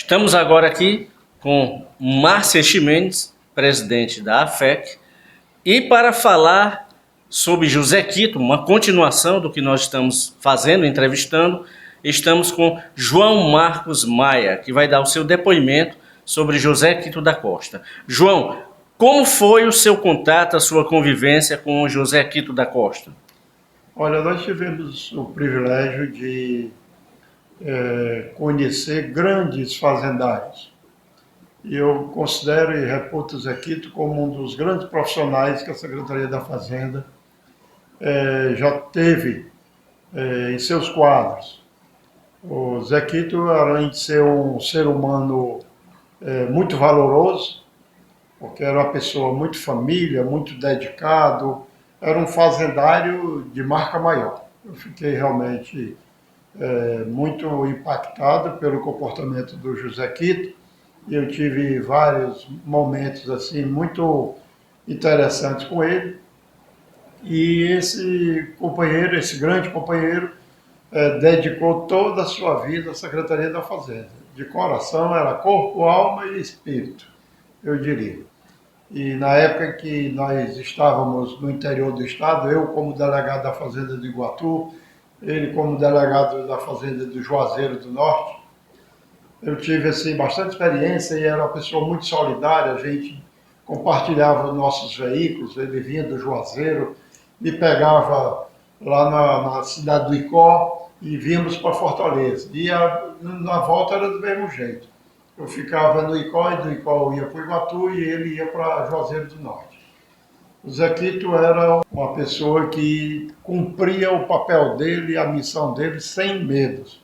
Estamos agora aqui com Márcia Ximenes, presidente da AFEC, e para falar sobre José Quito, uma continuação do que nós estamos fazendo, entrevistando, estamos com João Marcos Maia, que vai dar o seu depoimento sobre José Quito da Costa. João, como foi o seu contato, a sua convivência com José Quito da Costa? Olha, nós tivemos o privilégio de conhecer grandes fazendários. E eu considero e reputo o Zé Quito como um dos grandes profissionais que a Secretaria da Fazenda já teve em seus quadros. O Zé Quito, além de ser um ser humano muito valoroso, porque era uma pessoa muito família, muito dedicado, era um fazendário de marca maior. Eu fiquei realmente muito impactado pelo comportamento do José Quito, e eu tive vários momentos assim muito interessantes com ele. E esse companheiro, esse grande companheiro, dedicou toda a sua vida à Secretaria da Fazenda. De coração, era corpo, alma e espírito, eu diria. E na época que nós estávamos no interior do estado, eu como delegado da Fazenda de Iguatu, ele como delegado da Fazenda do Juazeiro do Norte, eu tive assim, bastante experiência e era uma pessoa muito solidária, a gente compartilhava nossos veículos, ele vinha do Juazeiro, me pegava lá na cidade do Icó e víamos para Fortaleza. E na volta era do mesmo jeito. Eu ficava no Icó e do Icó eu ia para o Iguatu e ele ia para Juazeiro do Norte. O Zé Quito era uma pessoa que cumpria o papel dele, a missão dele, sem medos.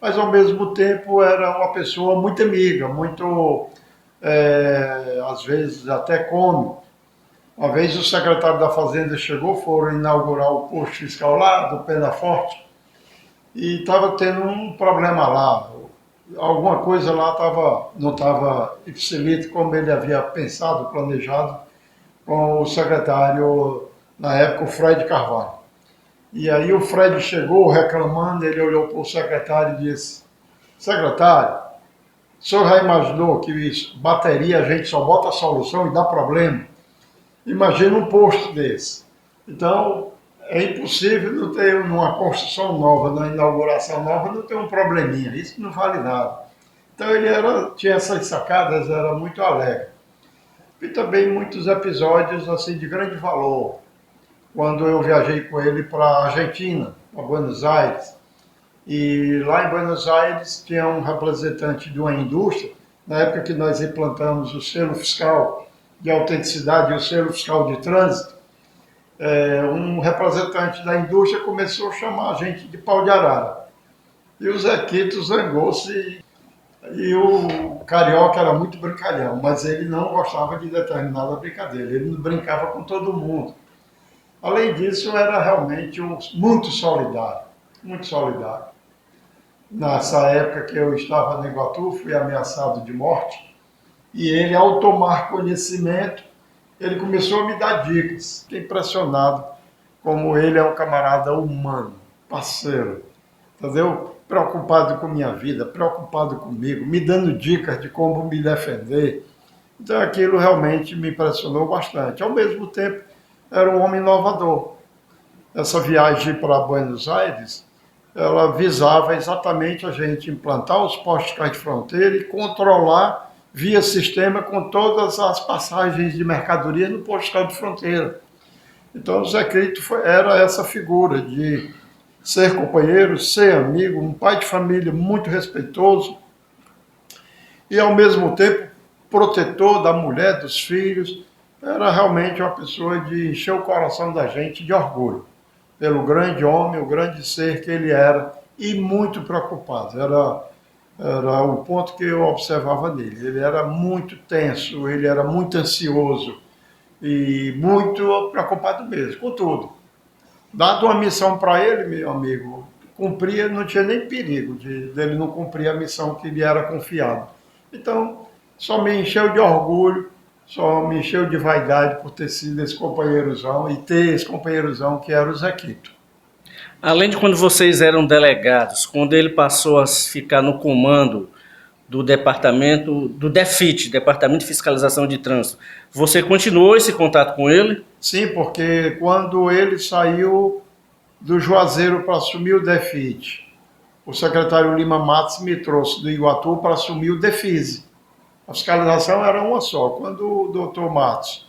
Mas, ao mesmo tempo, era uma pessoa muito amiga, muito, às vezes, até cômico. Uma vez o secretário da Fazenda chegou, foram inaugurar o posto fiscal lá, do Penaforte, e estava tendo um problema lá. Alguma coisa lá não estava ipsilito como ele havia pensado, planejado, com o secretário, na época, o Fred Carvalho. E aí o Fred chegou reclamando, ele olhou para o secretário e disse: secretário, o senhor já imaginou que isso, bateria a gente só bota a solução e dá problema? Imagina um posto desse. Então, é impossível não ter uma construção nova, numa inauguração nova, não ter um probleminha. Isso não vale nada. Então ele tinha essas sacadas, era muito alegre. E também muitos episódios assim de grande valor. Quando eu viajei com ele para a Argentina, para Buenos Aires, e lá em Buenos Aires tinha um representante de uma indústria, na época que nós implantamos o selo fiscal de autenticidade e o selo fiscal de trânsito, um representante da indústria começou a chamar a gente de pau de arara. E o Zé Quito zangou-se. E o carioca era muito brincalhão, mas ele não gostava de determinada brincadeira, ele não brincava com todo mundo. Além disso, era realmente muito solidário, muito solidário. Nessa época que eu estava no Iguatu, fui ameaçado de morte, e ele, ao tomar conhecimento, ele começou a me dar dicas. Fiquei impressionado como ele é um camarada humano, parceiro, entendeu? Preocupado com minha vida, preocupado comigo, me dando dicas de como me defender. Então aquilo realmente me impressionou bastante. Ao mesmo tempo, era um homem inovador. Essa viagem para Buenos Aires, ela visava exatamente a gente implantar os postos de fronteira e controlar via sistema com todas as passagens de mercadoria no posto de fronteira. Então o Zé Quito era essa figura de ser companheiro, ser amigo, um pai de família muito respeitoso e, ao mesmo tempo, protetor da mulher, dos filhos. Era realmente uma pessoa de encher o coração da gente de orgulho pelo grande homem, o grande ser que ele era, e muito preocupado. Era o ponto que eu observava nele. Ele era muito tenso, ele era muito ansioso e muito preocupado mesmo, com tudo. Dado uma missão para ele, meu amigo, cumpria, não tinha nem perigo dele não cumprir a missão que lhe era confiada. Então, só me encheu de orgulho, só me encheu de vaidade por ter sido esse companheirozão e ter esse companheirozão que era o Zé Quito. Além de quando vocês eram delegados, quando ele passou a ficar no comando do departamento, do DEFIT, Departamento de Fiscalização de Trânsito. Você continuou esse contato com ele? Sim, porque quando ele saiu do Juazeiro para assumir o DEFIT, o secretário Lima Matos me trouxe do Iguatu para assumir o DEFISE. A fiscalização era uma só. Quando o doutor Matos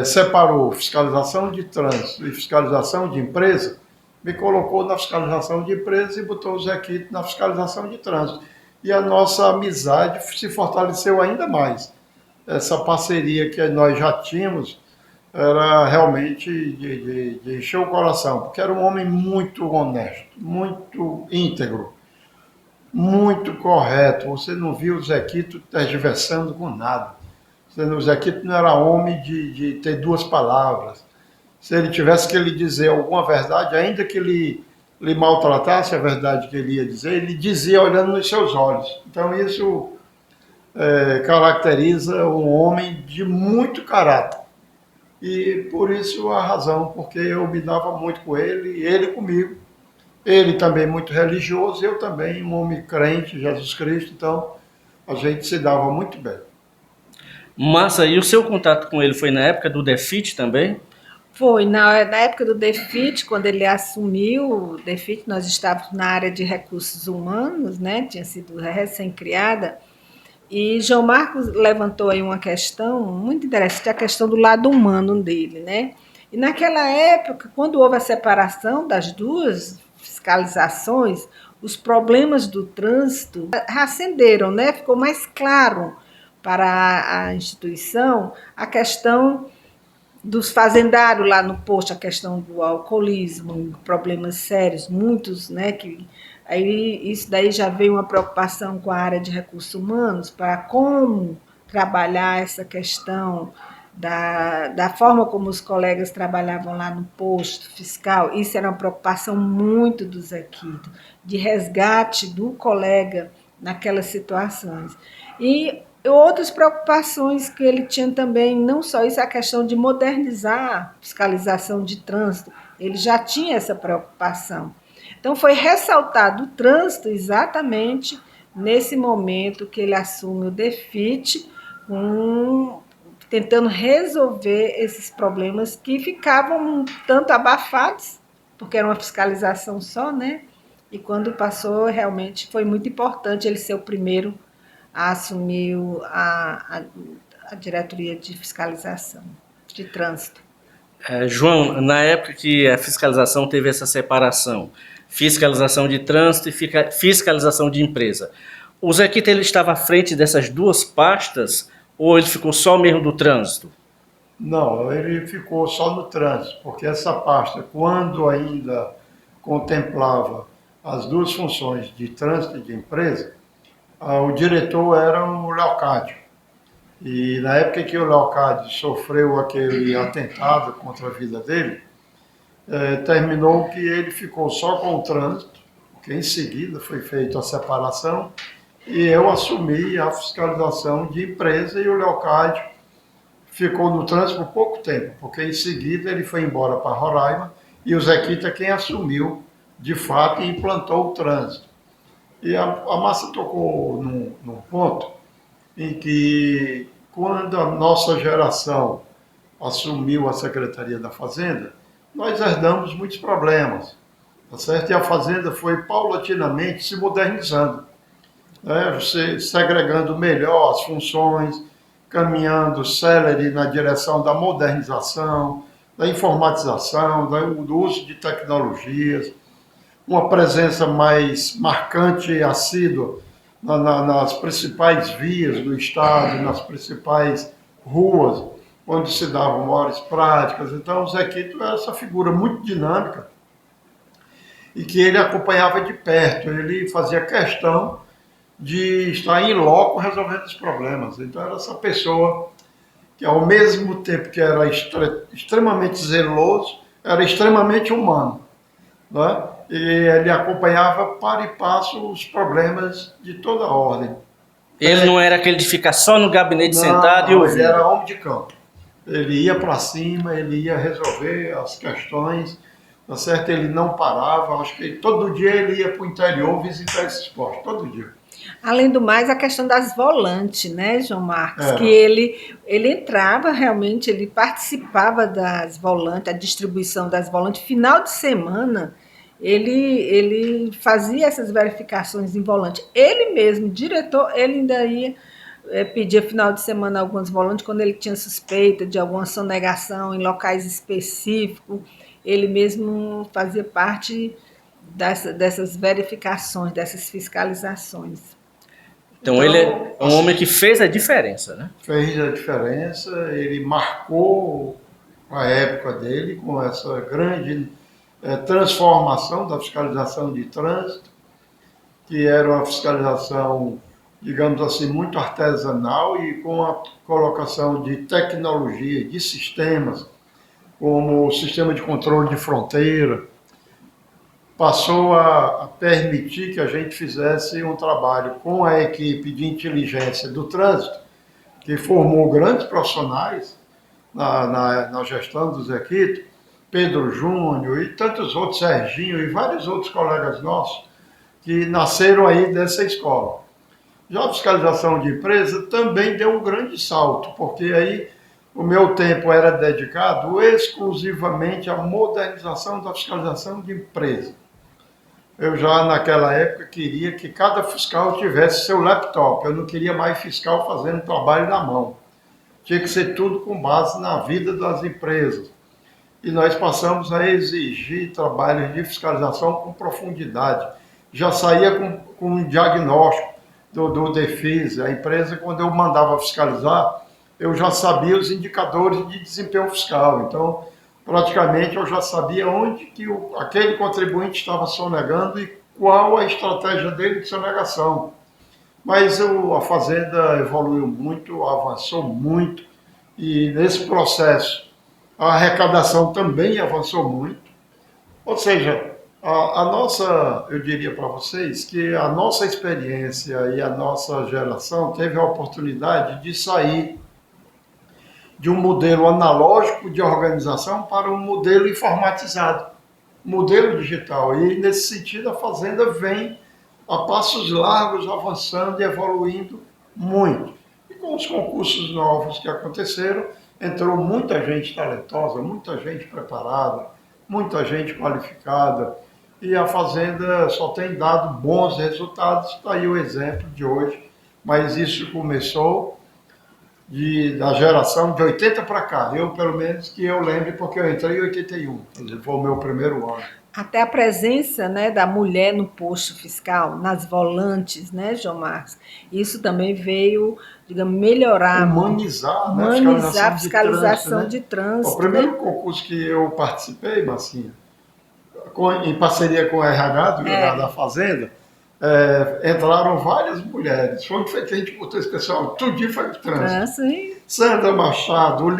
separou fiscalização de trânsito e fiscalização de empresa, me colocou na fiscalização de empresa e botou o Zé Quito na fiscalização de trânsito. E a nossa amizade se fortaleceu ainda mais. Essa parceria que nós já tínhamos era realmente de encher o coração, porque era um homem muito honesto, muito íntegro, muito correto. Você não viu o Zé Quito tergiversando com nada. O Zé Quito não era homem de ter duas palavras. Se ele tivesse que lhe dizer alguma verdade, ainda que lhe maltratasse a verdade que ele ia dizer, ele dizia olhando nos seus olhos. Então isso caracteriza um homem de muito caráter. E por isso a razão, porque eu me dava muito com ele, ele comigo. Ele também muito religioso, eu também um homem crente, Jesus Cristo, então a gente se dava muito bem. Massa, e o seu contato com ele foi na época do DEFIT também? Foi, na época do DEFIT, quando ele assumiu o DEFIT, nós estávamos na área de recursos humanos, né? Tinha sido recém-criada, e João Marcos levantou aí uma questão muito interessante, a questão do lado humano dele, né? E naquela época, quando houve a separação das duas fiscalizações, os problemas do trânsito reacenderam, né? Ficou mais claro para a instituição a questão dos fazendários lá no posto, a questão do alcoolismo, problemas sérios, muitos, né? Que aí isso daí já veio uma preocupação com a área de recursos humanos para como trabalhar essa questão da forma como os colegas trabalhavam lá no posto fiscal. Isso era uma preocupação muito do Zé Quito, de resgate do colega naquelas situações. E outras preocupações que ele tinha também, não só isso, a questão de modernizar a fiscalização de trânsito, ele já tinha essa preocupação. Então, foi ressaltado o trânsito exatamente nesse momento que ele assume o DEFIT, tentando resolver esses problemas que ficavam um tanto abafados, porque era uma fiscalização só, né? E quando passou, realmente foi muito importante ele ser o primeiro a assumir a diretoria de fiscalização de trânsito. João, na época que a fiscalização teve essa separação, fiscalização de trânsito e fiscalização de empresa, o Zé Quito ele estava à frente dessas duas pastas ou ele ficou só mesmo do trânsito? Não, ele ficou só no trânsito, porque essa pasta, quando ainda contemplava as duas funções de trânsito e de empresa, o diretor era o Leocádio. E na época que o Leocádio sofreu aquele atentado contra a vida dele, terminou que ele ficou só com o trânsito, porque em seguida foi feita a separação, e eu assumi a fiscalização de empresa e o Leocádio ficou no trânsito por pouco tempo, porque em seguida ele foi embora para Roraima e o Zé Quito é quem assumiu de fato e implantou o trânsito. E a Márcia tocou num ponto em que, quando a nossa geração assumiu a Secretaria da Fazenda, nós herdamos muitos problemas, tá certo? E a Fazenda foi paulatinamente se modernizando, né? Você segregando melhor as funções, caminhando célere na direção da modernização, da informatização, do uso de tecnologias, uma presença mais marcante e assídua nas principais vias do Estado, nas principais ruas, onde se davam maiores práticas. Então, o Zé Quito era essa figura muito dinâmica e que ele acompanhava de perto, ele fazia questão de estar em loco resolvendo os problemas. Então, era essa pessoa que, ao mesmo tempo que era extremamente zeloso, era extremamente humano, né? E ele acompanhava para e passo os problemas de toda a ordem. Ele não era aquele de ficar só no gabinete sentado e ouvir. Ele era homem de campo. Ele ia para cima, ele ia resolver as questões, tá certo? Ele não parava, acho que todo dia ele ia para o interior visitar esses postos, todo dia. Além do mais, a questão das volantes, né, João Marcos? Que É, ele entrava realmente, ele participava das volantes, a distribuição das volantes. Final de semana, ele fazia essas verificações em volante. Ele mesmo, diretor, ele ainda ia, pedia final de semana alguns volantes quando ele tinha suspeita de alguma sonegação em locais específicos. Ele mesmo fazia parte dessas verificações, dessas fiscalizações. Então ele então, é um homem que fez a diferença, né? fez a diferença, ele marcou a época dele com essa grande transformação da fiscalização de trânsito, que era uma fiscalização, digamos assim, muito artesanal e com a colocação de tecnologia, de sistemas, como o sistema de controle de fronteira, passou a permitir que a gente fizesse um trabalho com a equipe de inteligência do trânsito, que formou grandes profissionais na gestão do Zé Quito, Pedro Júnior e tantos outros, Serginho e vários outros colegas nossos, que nasceram aí dessa escola. Já a fiscalização de empresa também deu um grande salto, porque aí o meu tempo era dedicado exclusivamente à modernização da fiscalização de empresa. Eu já naquela época queria que cada fiscal tivesse seu laptop, eu não queria mais fiscal fazendo trabalho na mão. Tinha que ser tudo com base na vida das empresas. E nós passamos a exigir trabalhos de fiscalização com profundidade. Já saía com um diagnóstico do DEFIS. A empresa, quando eu mandava fiscalizar, eu já sabia os indicadores de desempenho fiscal. Então, praticamente, eu já sabia onde que aquele contribuinte estava sonegando e qual a estratégia dele de sonegação. Mas a Fazenda evoluiu muito, avançou muito, e nesse processo a arrecadação também avançou muito. Ou seja, a nossa, eu diria para vocês que a nossa experiência e a nossa geração teve a oportunidade de sair de um modelo analógico de organização para um modelo informatizado, modelo digital. E, nesse sentido, a Fazenda vem a passos largos avançando e evoluindo muito. E com os concursos novos que aconteceram, entrou muita gente talentosa, muita gente preparada, muita gente qualificada, e a Fazenda só tem dado bons resultados. Está aí o exemplo de hoje, mas isso começou da geração de 80 para cá. Eu, pelo menos, que eu lembre, porque eu entrei em 81, quer dizer, foi o meu primeiro ano. Até a presença, né, da mulher no posto fiscal, nas volantes, né, João Marcos? Isso também veio, digamos, melhorar, Humanizar, né, humanizar a fiscalização fiscalização de O trânsito, primeiro né? concurso que eu participei, Marcinha, em parceria com o RH da Fazenda, entraram várias mulheres. Foi feito a gente botou esse pessoal, tudinho foi de trânsito. Sim. Sandra Machado, a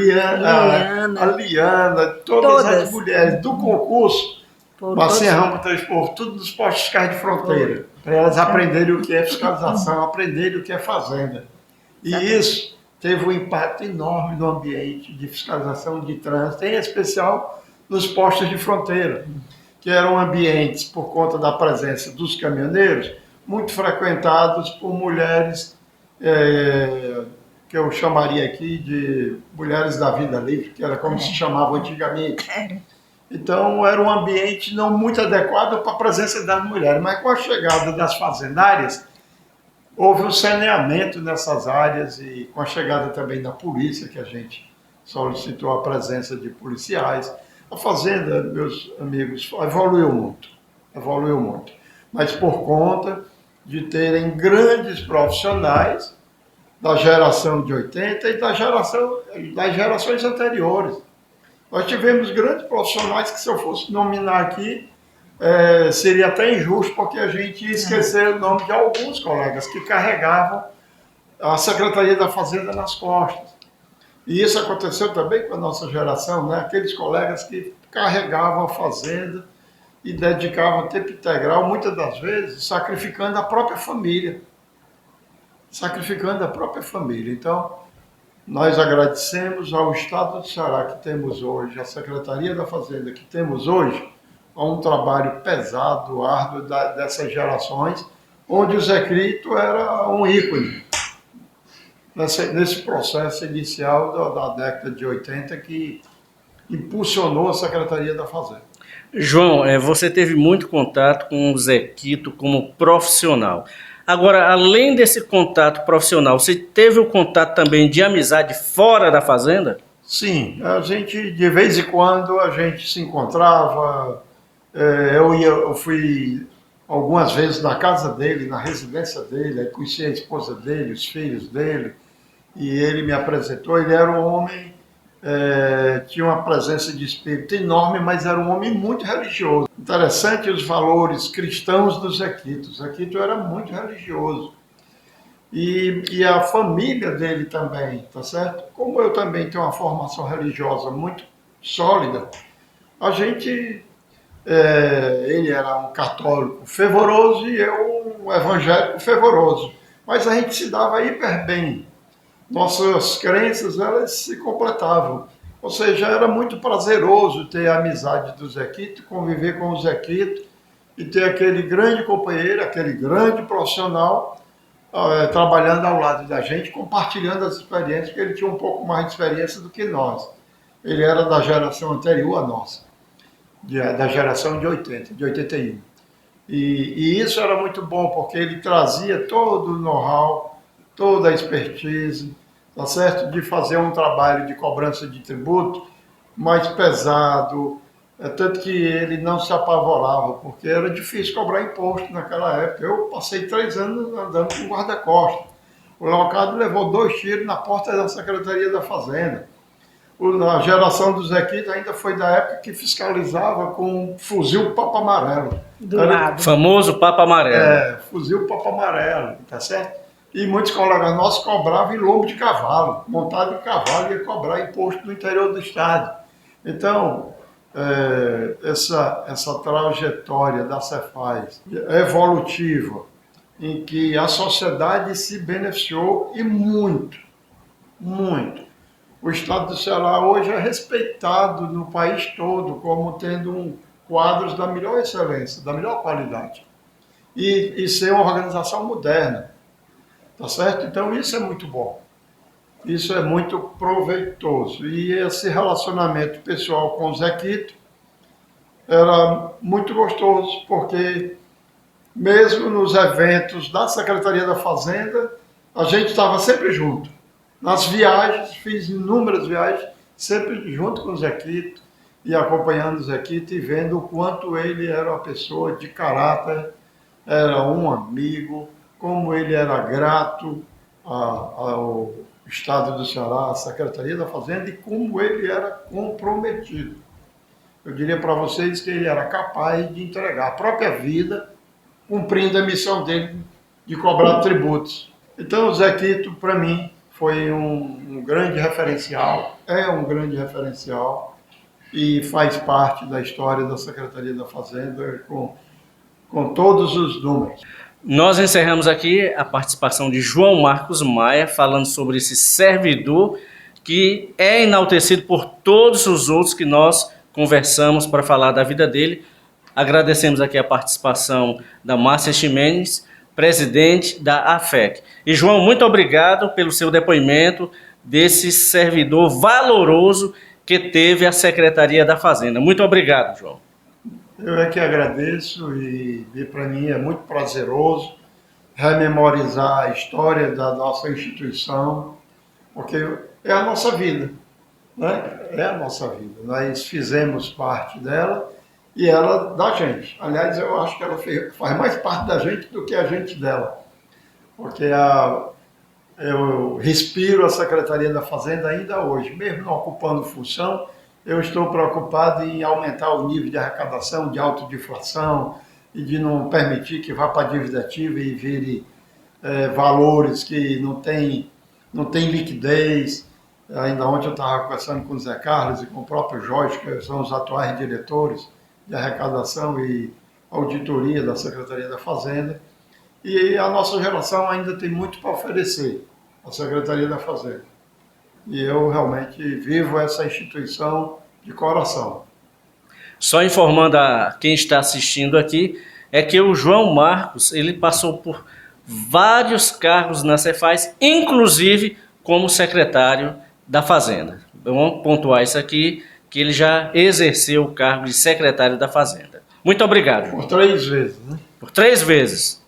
Liana, todas as mulheres do concurso, Marcinha Ramos, Três Povos, tudo nos postos fiscais de fronteira, para elas aprenderem o que é fiscalização, aprenderem o que é fazenda. E isso teve um impacto enorme no ambiente de fiscalização de trânsito, em especial nos postos de fronteira, que eram ambientes, por conta da presença dos caminhoneiros, muito frequentados por mulheres, que eu chamaria aqui de mulheres da vida livre, que era como se chamavam antigamente. Então, era um ambiente não muito adequado para a presença das mulheres, mas com a chegada das fazendárias, houve um saneamento nessas áreas e com a chegada também da polícia, que a gente solicitou a presença de policiais. A Fazenda, meus amigos, evoluiu muito, mas por conta de terem grandes profissionais da geração de 80 e das gerações anteriores. Nós tivemos grandes profissionais que, se eu fosse nominar aqui, seria até injusto, porque a gente ia esquecer o nome de alguns colegas que carregavam a Secretaria da Fazenda nas costas. E isso aconteceu também com a nossa geração, né? Aqueles colegas que carregavam a Fazenda e dedicavam tempo integral, muitas das vezes, sacrificando a própria família. Então, nós agradecemos ao Estado do Ceará que temos hoje, à Secretaria da Fazenda que temos hoje, a um trabalho pesado, árduo dessas gerações, onde o Zé Crito era um ícone nesse processo inicial da década de 80 que impulsionou a Secretaria da Fazenda. João, você teve muito contato com o Zé Quito como profissional. Agora, além desse contato profissional, você teve o contato também de amizade fora da fazenda? Sim, a gente, de vez em quando, a gente se encontrava. Eu fui algumas vezes na casa dele, na residência dele, aí conheci a esposa dele, os filhos dele, e ele me apresentou. Ele era um homem, tinha uma presença de espírito enorme, mas era um homem muito religioso. Interessante os valores cristãos do Zé Quito. O Zé Quito era muito religioso. E a família dele também, tá certo? Como eu também tenho uma formação religiosa muito sólida, a gente, ele era um católico fervoroso e eu um evangélico fervoroso. Mas a gente se dava hiper bem. Nossas crenças, elas se completavam. Ou seja, era muito prazeroso ter a amizade do Zé Quito, conviver com o Zé Quito e ter aquele grande companheiro, aquele grande profissional trabalhando ao lado da gente, compartilhando as experiências, porque ele tinha um pouco mais de experiência do que nós. Ele era da geração anterior à nossa, da geração de 80, de 81. E isso era muito bom, porque ele trazia todo o know-how, toda a expertise, tá certo? De fazer um trabalho de cobrança de tributo mais pesado, tanto que ele não se apavorava, porque era difícil cobrar imposto naquela época. Eu passei 3 anos andando com guarda-costas. O Leocádio levou 2 tiros na porta da Secretaria da Fazenda. A geração do Zé Quito ainda foi da época que fiscalizava com um fuzil Papa Amarelo. Do lado. Famoso Papa Amarelo. Fuzil Papa Amarelo, tá certo? E muitos colegas nossos cobravam em lombo de cavalo, montado em cavalo, ia cobrar imposto no interior do estado. Então, essa trajetória da Cefaz evolutiva, em que a sociedade se beneficiou e muito, muito. O estado do Ceará hoje é respeitado no país todo como tendo quadros da melhor excelência, da melhor qualidade. E ser uma organização moderna, tá certo? Então isso é muito bom. Isso é muito proveitoso. E esse relacionamento pessoal com o Zé Quito era muito gostoso, porque mesmo nos eventos da Secretaria da Fazenda, a gente estava sempre junto. Nas viagens, fiz inúmeras viagens, sempre junto com o Zé Quito, e acompanhando o Zé Quito e vendo o quanto ele era uma pessoa de caráter, era um amigo, como ele era grato ao Estado do Ceará, à Secretaria da Fazenda, e como ele era comprometido. Eu diria para vocês que ele era capaz de entregar a própria vida, cumprindo a missão dele de cobrar tributos. Então, o Zé Quito, para mim, foi um grande referencial, é um grande referencial, e faz parte da história da Secretaria da Fazenda com todos os números. Nós encerramos aqui a participação de João Marcos Maia, falando sobre esse servidor que é enaltecido por todos os outros que nós conversamos para falar da vida dele. Agradecemos aqui a participação da Márcia Ximenes, presidente da AFEC. E João, muito obrigado pelo seu depoimento desse servidor valoroso que teve a Secretaria da Fazenda. Muito obrigado, João. Eu é que agradeço e para mim é muito prazeroso rememorizar a história da nossa instituição, porque é a nossa vida, né? É a nossa vida. Nós fizemos parte dela e ela da gente. Aliás, eu acho que ela faz mais parte da gente do que a gente dela, porque eu respiro a Secretaria da Fazenda ainda hoje, mesmo não ocupando função. Eu estou preocupado em aumentar o nível de arrecadação, de autodeflação e de não permitir que vá para a dívida ativa e vire valores que não tem liquidez. Ainda ontem eu estava conversando com o Zé Carlos e com o próprio Jorge, que são os atuais diretores de arrecadação e auditoria da Secretaria da Fazenda. E a nossa geração ainda tem muito para oferecer à Secretaria da Fazenda. E eu realmente vivo essa instituição de coração. Só informando a quem está assistindo aqui, é que o João Marcos, ele passou por vários cargos na Cefaz, inclusive como secretário da Fazenda. Vamos pontuar isso aqui, que ele já exerceu o cargo de secretário da Fazenda. Muito obrigado. Por 3 vezes, né? Por 3 vezes.